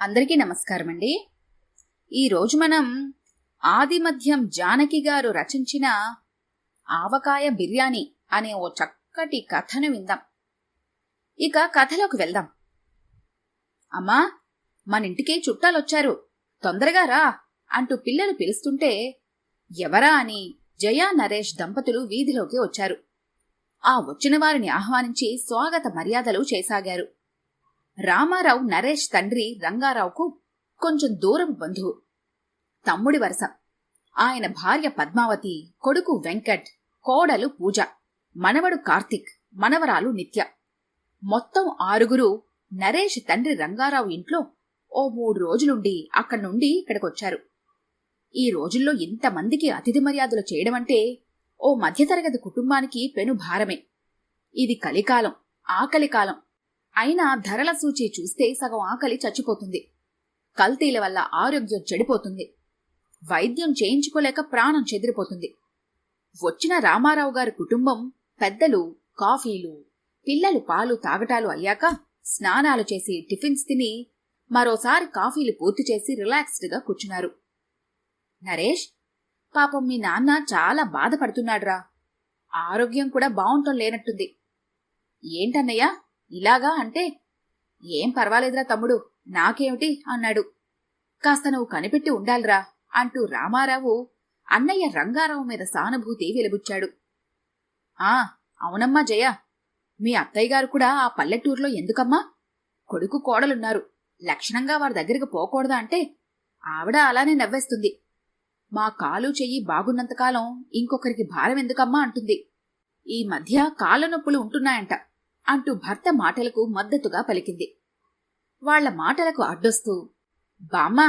అందరికీ నమస్కారం అండి. ఈరోజు మనం ఆదిమధ్యం జానకి గారు రచించిన ఆవకాయ బిర్యానీ అనే ఓ చక్కటి కథను విందాం. ఇక కథలోకి వెళ్దాం. అమ్మా, మనింటికి చుట్టాలొచ్చారు, తొందరగా రా అంటూ పిల్లలు పిలుస్తుంటే ఎవరా అని జయ నరేష్ దంపతులు వీధిలోకి వచ్చారు. ఆ వచ్చిన వారిని ఆహ్వానించి స్వాగత మర్యాదలు చేసాగారు. రామారావు నరేష్ తండ్రి రంగారావుకు కొంచెం దూరపు బంధువు, తమ్ముడి వరస. ఆయన భార్య పద్మావతి, కొడుకు వెంకట్, కోడలు పూజ, మనవడు కార్తిక్, మనవరాలు నిత్య. మొత్తం 6 నరేష్ తండ్రి రంగారావు ఇంట్లో ఓ 3 రోజులుండి అక్కడి నుండి ఇక్కడికొచ్చారు. ఈ రోజుల్లో ఇంతమందికి అతిథి మర్యాదలు చేయడమంటే ఓ మధ్యతరగతి కుటుంబానికి పెను భారమే. ఇది కలికాలం, ఆకలికాలం. అయినా ధరల సూచి చూస్తే సగం ఆకలి చచ్చిపోతుంది. కల్తీల వల్ల ఆరోగ్యం చెడిపోతుంది. వైద్యం చేయించుకోలేక ప్రాణం చెదిరిపోతుంది. వచ్చిన రామారావు గారి కుటుంబం పెద్దలు కాఫీలు, పిల్లలు పాలు తాగటాలు అయ్యాక స్నానాలు చేసి టిఫిన్స్ తిని మరోసారి కాఫీలు పూర్తి చేసి రిలాక్స్డ్గా కూర్చున్నారు. నరేష్, పాపం మీ నాన్న చాలా బాధపడుతున్నాడురా. ఆరోగ్యం కూడా బావుంటం లేనట్టుంది. ఏంటన్నయ్యా ఇలాగా అంటే? ఏం పర్వాలేదురా తమ్ముడు, నాకేమిటి అన్నాడు. కాస్త నువ్వు కనిపెట్టి ఉండాలిరా అంటూ రామారావు అన్నయ్య రంగారావు మీద సానుభూతి వెలిబుచ్చాడు. అవునమ్మా జయ, మీ అత్తయ్య గారు కూడా ఆ పల్లెటూరులో ఎందుకమ్మా? కొడుకు కోడలున్నారు, లక్షణంగా వారి దగ్గరికి పోకూడదా అంటే ఆవిడ అలానే నవ్వేస్తుంది. మా కాలు చెయ్యి బాగున్నంతకాలం ఇంకొకరికి భారం ఎందుకమ్మా అంటుంది. ఈ మధ్య కాళ్ళ నొప్పులు ఉంటున్నాయంట అంటూ భర్త మాటలకు మద్దతుగా పలికింది. వాళ్ల మాటలకు అడ్డొస్తూ, బామ్మా,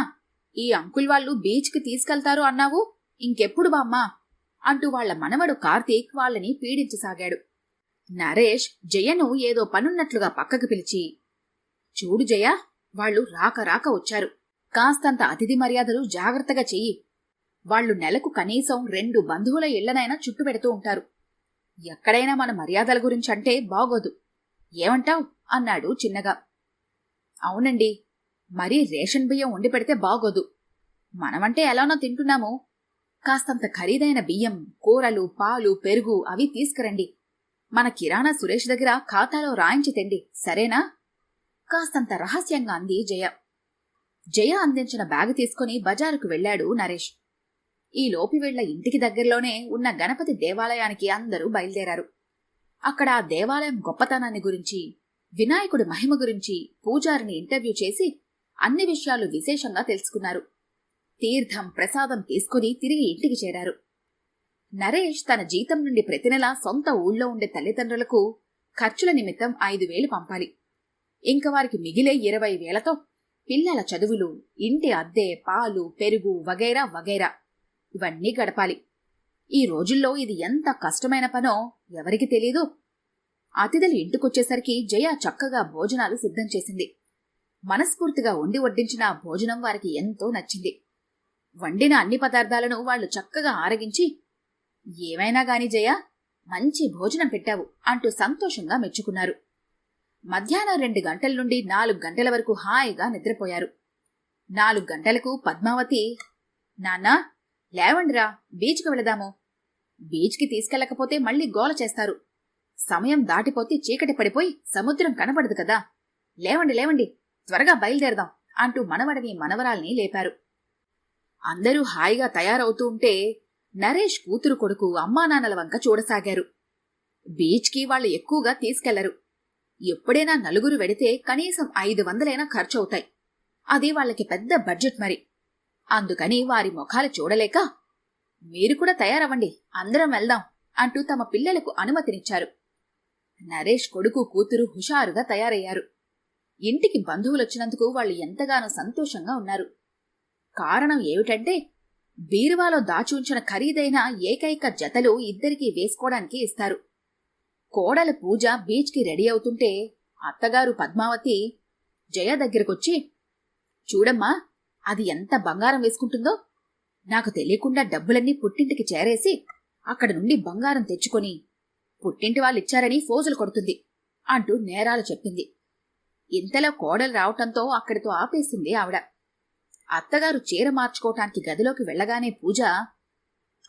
ఈ అంకుల్ వాళ్ళు బీచ్కి తీసుకెళ్తారు అన్నావు, ఇంకెప్పుడు బామ్మా అంటూ వాళ్ల మనవడు కార్తీక్ వాళ్ళని పీడించసాగాడు. నరేష్ జయను ఏదో పనున్నట్లుగా పక్కకు పిలిచి, చూడు జయ, వాళ్లు రాక వచ్చారు. కాస్తంత అతిథి మర్యాదలు జాగ్రత్తగా చెయ్యి. వాళ్లు నెలకు కనీసం 2 బంధువుల ఇళ్లనైనా చుట్టుపెడుతూ ఉంటారు. ఎక్కడైనా మన మర్యాదల గురించంటే బాగోదు. ఏమంటావ్ అన్నాడు చిన్నగా. అవునండి, మరీ రేషన్ బియ్యం వండి పెడితే బాగోదు. మనమంటే ఎలానో తింటున్నాము. కాస్తంత ఖరీదైన బియ్యం, కూరలు, పాలు, పెరుగు అవి తీసుకురండి. మన కిరాణా సురేష్ దగ్గర ఖాతాలో రాయించి తెండి, సరేనా? కాస్తంత రహస్యంగా అంది జయ. జయ అందించిన బ్యాగు తీసుకుని బజారుకు వెళ్లాడు నరేష్. ఈ లోపి వెళ్ల ఇంటికి దగ్గరలోనే ఉన్న గణపతి దేవాలయానికి అందరూ బయలుదేరారు. అక్కడ ఆ దేవాలయం గొప్పతనాన్ని గురించి, వినాయకుడి మహిమ గురించి పూజారిని ఇంటర్వ్యూ చేసి అన్ని విషయాలు విశేషంగా తెలుసుకున్నారు. తీర్థం ప్రసాదం తీసుకుని తిరిగి ఇంటికి చేరారు. నరేష్ తన జీతం నుండి ప్రతి నెలా సొంత ఊళ్ళో ఉండే తల్లిదండ్రులకు ఖర్చుల నిమిత్తం 5,000 పంపాలి. ఇంక వారికి మిగిలే 20,000తో పిల్లల చదువులు, ఇంటి అద్దె, పాలు, పెరుగు వగైరా వగైరా ఇవన్నీ గడపాలి. ఈ రోజుల్లో ఇది ఎంత కష్టమైన పనో ఎవరికి తెలీదు. అతిథులు ఇంటికొచ్చేసరికి జయ చక్కగా భోజనాలు సిద్ధం చేసింది. మనస్ఫూర్తిగా వండి వడ్డించిన భోజనం వారికి ఎంతో నచ్చింది. వండిన అన్ని పదార్థాలను వాళ్లు చక్కగా ఆరగించి, ఏమైనా గాని జయ, మంచి భోజనం పెట్టావు అంటూ సంతోషంగా మెచ్చుకున్నారు. మధ్యాహ్నం 2 గంటల నుండి 4 గంటల వరకు హాయిగా నిద్రపోయారు. 4 గంటలకు పద్మావతి, నాన్నా లేవండిరా, బీచ్కి వెళదాము. బీచ్కి తీసుకెళ్లకపోతే మళ్లీ గోల చేస్తారు. సమయం దాటిపోతే చీకటి పడిపోయి సముద్రం కనపడదు కదా. లేవండి, త్వరగా బయలుదేరదాం అంటూ మనవడిని మనవరాల్ని లేపారు. అందరూ హాయిగా తయారవుతూ ఉంటే నరేష్ కూతురు కొడుకు అమ్మానాన్నల వంక చూడసాగారు. బీచ్కి వాళ్లు ఎక్కువగా తీసుకెళ్లరు. ఎప్పుడైనా నలుగురు వెడితే కనీసం 500 ఖర్చవుతాయి. అది వాళ్లకి పెద్ద బడ్జెట్ మరి. అందుకని వారి ముఖాలు చూడలేక, మీరు కూడా తయారవ్వండి, అందరం వెళ్దాం అంటూ తమ పిల్లలకు అనుమతినిచ్చారు. నరేష్ కొడుకు కూతురు హుషారుగా తయారయ్యారు. ఇంటికి బంధువులొచ్చినందుకు వాళ్లు ఎంతగానో సంతోషంగా ఉన్నారు. కారణం ఏమిటంటే, బీరువాలో దాచి ఉంచిన ఖరీదైన ఏకైక జతలు ఇద్దరికీ వేసుకోవడానికి ఇస్తారు. కోడలు పూజ బీచ్కి రెడీ అవుతుంటే అత్తగారు పద్మావతి జయ దగ్గరకొచ్చి, చూడమ్మా, అది ఎంత బంగారం వేసుకుంటుందో. నాకు తెలియకుండా డబ్బులన్నీ పుట్టింటికి చేరేసి అక్కడ నుండి బంగారం తెచ్చుకొని పుట్టింటి వాళ్ళిచ్చారని ఫోజులు కొడుతుంది అంటూ నేరాలు చెప్పింది. ఇంతలో కోడలు రావటంతో అక్కడితో ఆపేసింది ఆవిడ. అత్తగారు చీర మార్చుకోవటానికి గదిలోకి వెళ్లగానే పూజ,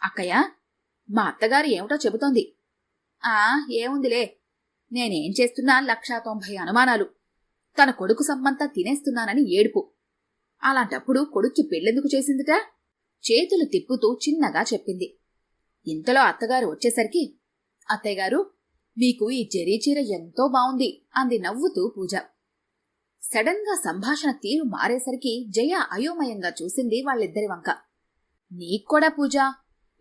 అక్కయ్య, మా అత్తగారు ఏమిటో చెబుతోంది. ఏముందిలే, నేనేం చేస్తున్నా 190 అనుమానాలు. తన కొడుకు సమ్మంతా తినేస్తున్నానని ఏడుపు. అలాంటప్పుడు కొడుక్కి పెళ్ళెందుకు చేసిందిట? చేతులు తిప్పుతూ చిన్నగా చెప్పింది. ఇంతలో అత్తగారు వచ్చేసరికి, అత్తయ్యగారు, మీకు ఈ జరీ చీర ఎంతో బావుంది అంది నవ్వుతూ పూజ. సడన్ గా సంభాషణ తీరు మారేసరికి జయ అయోమయంగా చూసింది వాళ్ళిద్దరి వంక. నీక్కూడా పూజ,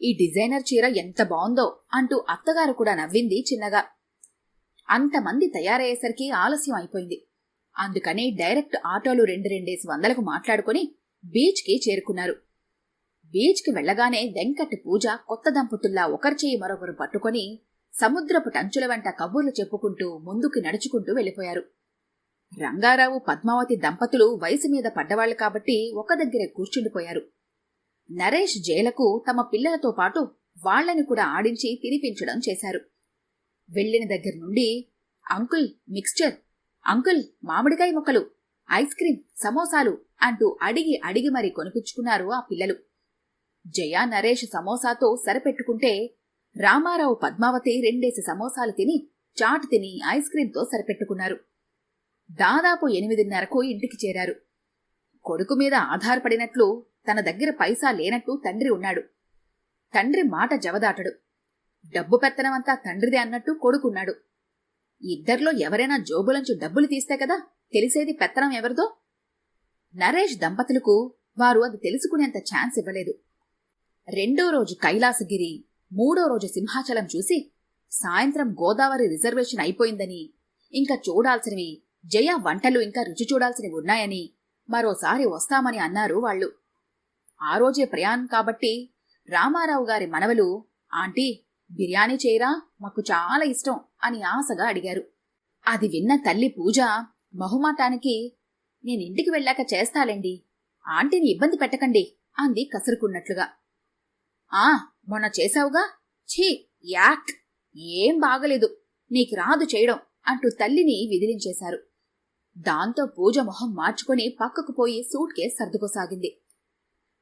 ఈ డిజైనర్ చీర ఎంత బావుందో అంటూ అత్తగారు కూడా నవ్వింది చిన్నగా. అంతమంది తయారయ్యేసరికి ఆలస్యం అయిపోయింది. అందుకని డైరెక్ట్ ఆటోలు 200 మాట్లాడుకుని బీచ్కి చేరుకున్నారు. బీచ్కి వెళ్లగానే వెంకట్ పూజ కొత్త దంపతుల్లా ఒకరి చేయి మరొకరు పట్టుకుని సముద్రపు టంచుల వెంట కబుర్లు చెప్పుకుంటూ ముందుకి నడుచుకుంటూ వెళ్లిపోయారు. రంగారావు, పద్మావతి దంపతులు వయసు మీద పడ్డవాళ్లు కాబట్టి ఒక దగ్గరే కూర్చుండిపోయారు. నరేష్, జయలకు తమ పిల్లలతో పాటు వాళ్లని కూడా ఆడించి తినిపించడం చేశారు. వెళ్లిన దగ్గర నుండి అంకుల్ మిక్స్చర్, అంకుల్ మామిడికాయ ముక్కలు, ఐస్ క్రీం, సమోసాలు అంటూ అడిగి అడిగి మరీ కొనిపించుకున్నారు ఆ పిల్లలు. జయ, నరేష్ సమోసాతో సరిపెట్టుకుంటే రామారావు, పద్మావతి 2 సమోసాలు తిని, చాట్ తిని ఐస్ క్రీంతో సరిపెట్టుకున్నారు. దాదాపు 8:30కు ఇంటికి చేరారు. కొడుకు మీద ఆధారపడినట్లు, తన దగ్గర పైసా లేనట్టు తండ్రి ఉన్నాడు. తండ్రి మాట జవదాటడు. డబ్బు పెత్తనమంతా తండ్రిదే అన్నట్టు కొడుకున్నాడు. ఇద్దర్లో ఎవరైనా జోబులంచు డబ్బులు తీస్తే కదా తెలిసేది పెత్తనం ఎవరిదో. నరేష్ దంపతులకు వారు అది తెలుసుకునేంత ఛాన్స్ ఇవ్వలేదు. 2వ రోజు కైలాసగిరి, 3వ రోజు సింహాచలం చూసి సాయంత్రం గోదావరి రిజర్వేషన్ అయిపోయిందని, ఇంకా చూడాల్సినవి జయ వంటలు ఇంకా రుచి చూడాల్సినవి ఉన్నాయని, మరోసారి వస్తామని అన్నారు వాళ్లు. ఆ రోజే ప్రయాణం కాబట్టి రామారావు గారి మనవలు, ఆంటీ బిర్యానీ చేయరా, మాకు చాలా ఇష్టం అని ఆశగా అడిగారు. అది విన్న తల్లి పూజ మొహమాటానికి, నేనింటికి వెళ్ళాక చేస్తాలేండి, ఆంటీని ఇబ్బంది పెట్టకండి అంది కసురుకున్నట్లుగా. మొన్న చేశావుగా, ఛీ యాక్, ఏం బాగలేదు, నీకు రాదు చేయడం అంటూ తల్లిని విదిలించేశారు. దాంతో పూజ మొహం మార్చుకుని పక్కకు పోయి సూట్ కేస్ సర్దుకోసాగింది.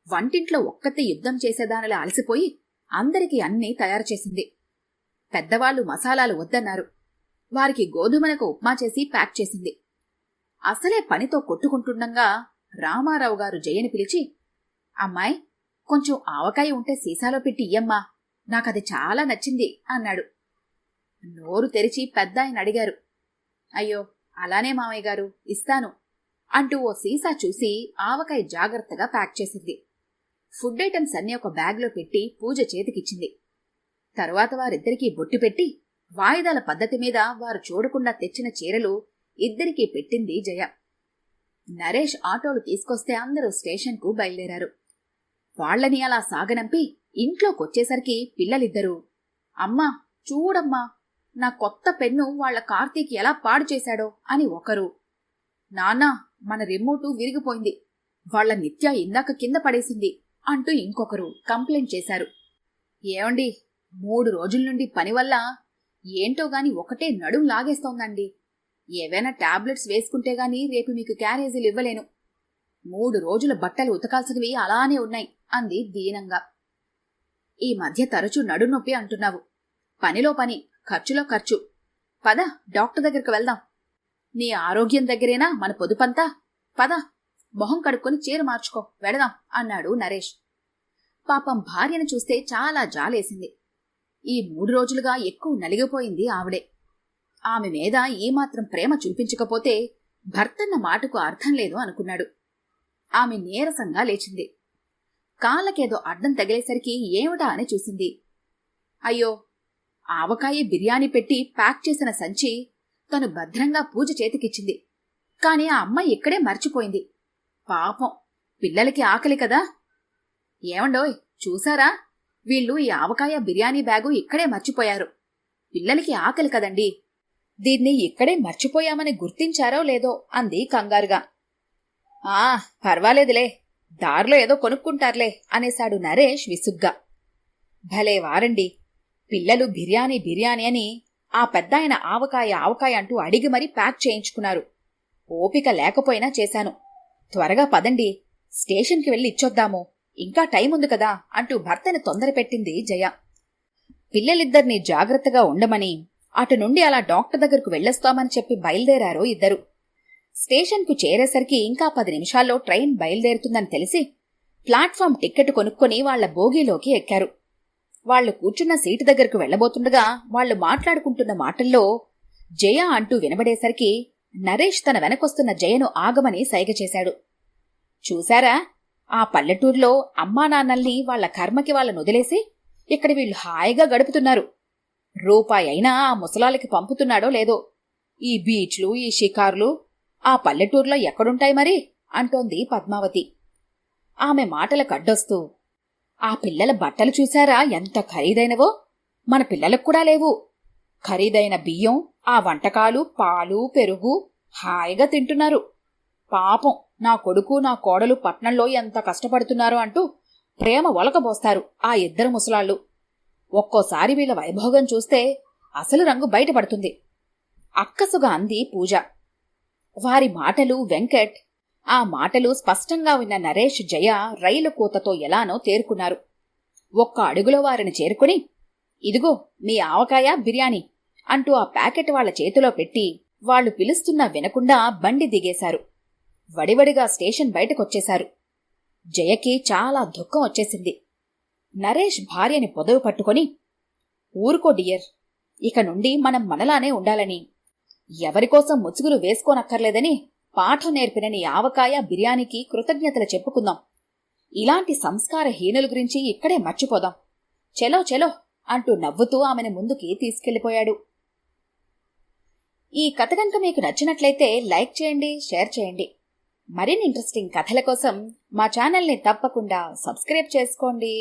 వంటింట్లో ఒక్కతే యుద్ధం చేసేదానిలా అలసిపోయి అందరికీ అన్నీ తయారు చేసింది. పెద్దవాళ్లు మసాలాలు వద్దన్నారు. వారికి గోధుమలకు ఉప్మా చేసి ప్యాక్ చేసింది. అసలే పనితో కొట్టుకుంటుండగా రామారావు గారు జయని పిలిచి, అమ్మాయి, కొంచెం ఆవకాయ ఉంటే సీసాలో పెట్టి ఇయ్యమ్మా, నాకది చాలా నచ్చింది అన్నాడు. నోరు తెరిచి పెద్దాయన అడిగారు. అయ్యో అలానే మామయ్య గారు, ఇస్తాను అంటూ ఓ సీసా చూసి ఆవకాయ జాగ్రత్తగా ప్యాక్ చేసింది. ఫుడ్ ఐటమ్స్ అన్నీ ఒక బ్యాగ్లో పెట్టి పూజ చేతికిచ్చింది. తరువాత వారిద్దరికీ బొట్టు పెట్టి వాయిదాల పద్ధతి మీద వారు చూడకుండా తెచ్చిన చీరలు ఇద్దరికీ పెట్టింది జయ. నరేష్ ఆటోలు తీసుకొస్తే అందరూ స్టేషన్కు బయలుదేరారు. వాళ్లని అలా సాగనంపి ఇంట్లోకొచ్చేసరికి పిల్లలిద్దరూ, అమ్మా చూడమ్మా, నా కొత్త పెన్ను వాళ్ల కార్తీక్ ఎలా పాడు చేశాడో అని ఒకరు, నాన్నా మన రిమోటు విరిగిపోయింది, వాళ్ల నిత్య ఇందాక కింద పడేసింది అంటూ ఇంకొకరు కంప్లైంట్ చేశారు. ఏమండి, 3 రోజుల నుండి పని వల్ల ఏంటో గాని ఒకటే నడుం లాగేస్తోందండి. ఏవైనా టాబ్లెట్స్ వేసుకుంటే గాని రేపు మీకు క్యారేజీలు ఇవ్వలేను. 3 రోజుల బట్టలు ఉతకాల్సినవి అలానే ఉన్నాయి అంది దీనంగా. ఈ మధ్య తరచూ నడునొప్పి అంటున్నావు. పనిలో పని, ఖర్చులో ఖర్చు. పద డాక్టర్ దగ్గరికి వెళ్దాం. నీ ఆరోగ్యం దగ్గరేనా మన పొదుపంతా. పద, మొహం కడుక్కొని చీర మార్చుకో, వెడదాం అన్నాడు నరేష్. పాపం భార్యను చూస్తే చాలా జాలేసింది. ఈ 3 రోజులుగా ఎక్కువ నలిగిపోయింది ఆవిడే. ఆమె మీద ఏమాత్రం ప్రేమ చూపించకపోతే భర్తన్న మాటకు అర్థం లేదు అనుకున్నాడు. ఆమె నీరసంగా లేచింది. కాళ్ళకేదో అడ్డం తగిలేసరికి ఏమిటా అని చూసింది. అయ్యో, ఆవకాయ బిర్యానీ పెట్టి ప్యాక్ చేసిన సంచి తను భద్రంగా పూజ చేతికిచ్చింది. కాని ఆ అమ్మాయి ఇక్కడే మర్చిపోయింది. పాపం, పిల్లలకి ఆకలి కదా. ఏమండోయ్, చూసారా, వీళ్ళు ఈ ఆవకాయ బిర్యానీ బ్యాగు ఇక్కడే మర్చిపోయారు. పిల్లలకి ఆకలి కదండి, దీన్ని ఇక్కడే మర్చిపోయామని గుర్తించారో లేదో అంది కంగారుగా. పర్వాలేదులే, దారిలో ఏదో కొనుక్కుంటారులే అనేశాడు నరేష్ విసుగ్గా. భలే వారండి, పిల్లలు బిర్యానీ బిర్యానీ అని ఆ పెద్దాయన ఆవకాయ ఆవకాయ అంటూ అడిగి మరీ ప్యాక్ చేయించుకున్నారు. ఓపిక లేకపోయినా చేశాను. త్వరగా పదండి, స్టేషన్కి వెళ్ళి ఇచ్చొద్దాము, ఇంకా టైం ఉంది కదా అంటూ భర్తని తొందరపెట్టింది జయ. పిల్లలిద్దరినీ జాగ్రత్తగా ఉండమని, అటు నుండి అలా డాక్టర్ దగ్గరకు వెళ్ళొస్తామని చెప్పి బయలుదేరారు ఇద్దరు. స్టేషన్కు చేరేసరికి ఇంకా 10 నిమిషాల్లో ట్రైన్ బయలుదేరుతుందని తెలిసి ప్లాట్ఫామ్ టిక్కెట్ కొనుక్కొని వాళ్ల బోగీలోకి ఎక్కారు. వాళ్లు కూర్చున్న సీటు దగ్గరకు వెళ్లబోతుండగా వాళ్లు మాట్లాడుకుంటున్న మాటల్లో జయ అంటూ వినబడేసరికి నరేష్ తన వెనకొస్తున్న జయను ఆగమని సైగ చేశాడు. చూశారా, ఆ పల్లెటూరులో అమ్మా నాన్నల్ని వాళ్ల కర్మకి వాళ్ళను వదిలేసి ఇక్కడ వీళ్లు హాయిగా గడుపుతున్నారు. రూపాయి అయినా ఆ ముసలాలకి పంపుతున్నాడో లేదో. ఈ బీచ్లు, ఈ షికార్లు ఆ పల్లెటూరులో ఎక్కడుంటాయి మరి అంటోంది పద్మావతి. ఆమె మాటలకడ్డొస్తూ, ఆ పిల్లల బట్టలు చూశారా ఎంత ఖరీదైనవో, మన పిల్లలకు కూడా లేవు. ఖరీదైన బియ్యం, ఆ వంటకాలు, పాలు, పెరుగు హాయిగా తింటున్నారు. పాపం నా కొడుకు నా కోడలు పట్నంలో ఎంత కష్టపడుతున్నారో అంటూ ప్రేమ ఒలకబోస్తారు ఆ ఇద్దరు ముసలాళ్ళు. ఒక్కోసారి వీళ్ళ వైభోగం చూస్తే అసలు రంగు బయటపడుతుంది అక్కసుగా అంది పూజ. వారి మాటలు వెంకట్, ఆ మాటలు స్పష్టంగా విన్న నరేష్, జయ రైలు కూతతో ఎలానో తేరుకున్నారు. ఒక్క అడుగులో వారిని చేరుకుని, ఇదిగో మీ ఆవకాయ బిర్యానీ అంటూ ఆ ప్యాకెట్ వాళ్ల చేతిలో పెట్టి వాళ్లు పిలుస్తున్నా వినకుండా బండి దిగేశారు. వడివడిగా స్టేషన్ బయటకొచ్చేశారు. జయకి చాలా దుఃఖం వచ్చేసింది. నరేష్ భార్యని పొదవు పట్టుకొని, ఊరుకో డియర్, ఇక నుండి మనం మనలానే ఉండాలని, ఎవరికోసం ముసుగులు వేసుకోనక్కర్లేదని పాఠం నేర్పిన నీ ఆవకాయ బిర్యానీకి కృతజ్ఞతలు చెప్పుకుందాం. ఇలాంటి సంస్కారహీనుల గురించి ఇక్కడే మర్చిపోదాం. చెలో చెలో అంటూ నవ్వుతూ ఆమెను ముందుకి తీసుకెళ్లిపోయాడు. ఈ కథ కనుక మీకు నచ్చినట్లయితే లైక్ చేయండి, షేర్ చేయండి. మరిన్ని ఇంట్రెస్టింగ్ కథల కోసం మా ఛానల్ని తప్పకుండా సబ్స్క్రైబ్ చేసుకోండి.